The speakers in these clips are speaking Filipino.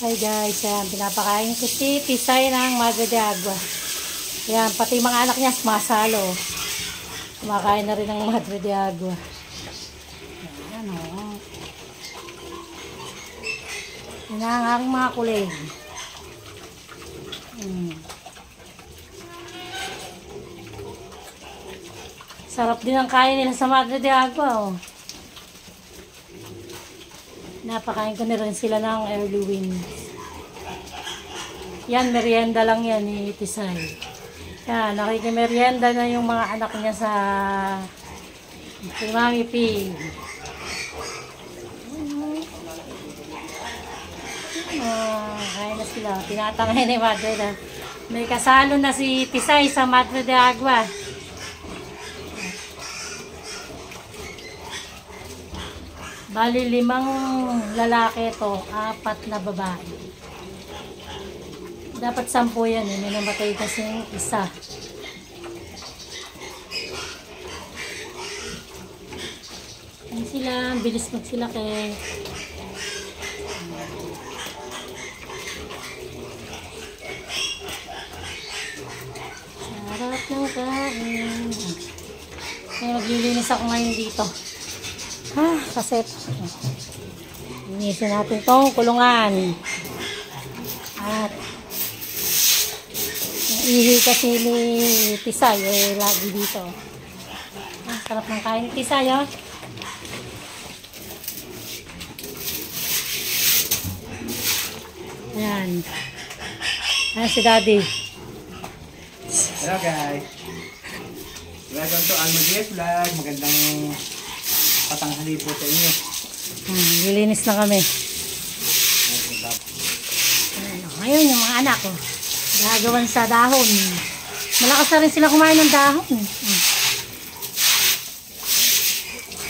Hi guys, yan, pinapakain ko si Tisay ng Madre de Agua. Yan, pati mga anak niya sumasalo. Kumakain na rin ng Madre de Agua. Yan o. Yan ang aking mga kulig. Sarap din ang kain nila sa Madre de Agua o. Napakain ko na rin sila ng early wings. Yan, merienda lang yan ni Tisay. Yan, nakikimerienda na yung mga anak niya sa Mami Pig. Kain na sila. Tinatangay ni Madre na. May kasalo na si Tisay sa Madre de Agua. Bali 5 lalaki to, 4 na babae. Dapat 10 yan eh. May namatay kasi isa. Yan sila, bilis magsilaki. Sarap ng kain. Kaya maglilinis ako ngayon dito. Kasi inisin natin tong kulungan. At ihi kasi ni Tisay eh, lagi dito. Sarap ng kain ni Tisay oh. Ayan. Ayan si Daddy. Hello guys. Welcome to Alma Vlog. Magandang patanghali po sa inyo. Lilinis na kami. Ngayon yung mga anak ko. Gagawan sa dahon. Malakas na rin sila kumain ng dahon.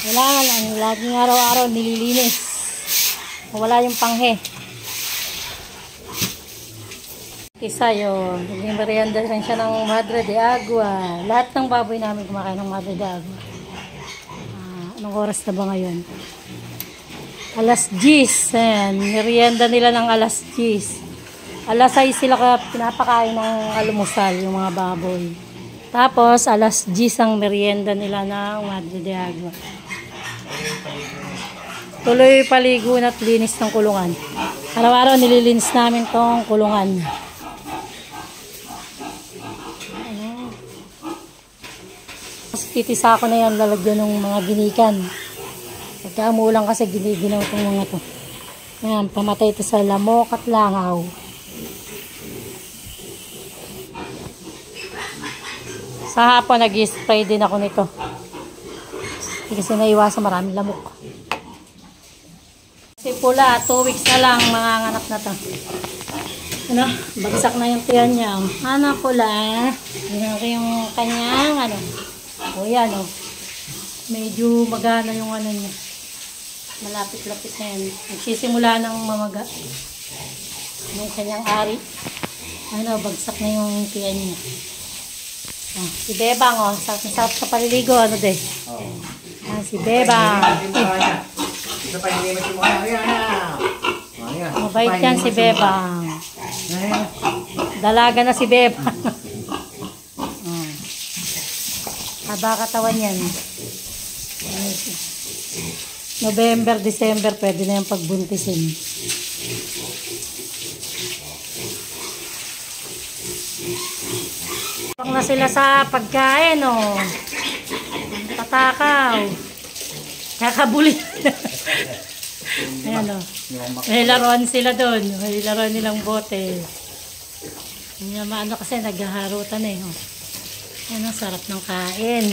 Kailangan lang. Laging araw-araw nililinis. Wala yung panghe. Isa yun. Naging merienda rin siya ng Madre de Agua. Lahat ng baboy namin kumakain ng Madre de Agua. Anong oras na ba ngayon? Alas 10. Ayan, merienda nila ng alas 10. Alas 6 sila pinapakain ng almusal, yung mga baboy. Tapos, alas 10 ang merienda nila ng Madre de Agua. Tuloy paligo at linis ng kulungan. Araw-araw nililinis namin tong kulungan. Titisa ko na yan, lalagyan ng mga ginikan. Pagka umulang kasi giniginaw itong mga to. Ayan, pamatay ito sa lamok at langaw. Sa hapon, nag-spray din ako nito. Kasi naiwasan maraming lamok. Kasi pula, 2 weeks na lang mga anak na to. Ano, bagsak na yung tiyan niya. Ano pula? Yan yung kanyang ano. O yan o. Medyo magana yung ano niya. Malapit-lapit na yan. Nagsisimula ng mamaga. Yung kanyang ari. Ano, bagsak na yung tiyan niya. Si Bebang o. Sarap sa paliligo. Ano de? Si Bebang. Ito pa yung limit yung mga yan. Mabait yan si Bebang. Dalaga na si Bebang. Haba katawan yan. November, December, pwede na yung pagbuntisin. Pag na sila sa pagkain, oh. Patakaw. Kakabuli. Ayan, oh. May laruan sila doon. May laruan nilang bote. Ano kasi naghaharutan eh, oh. Yan ang sarap ng kain.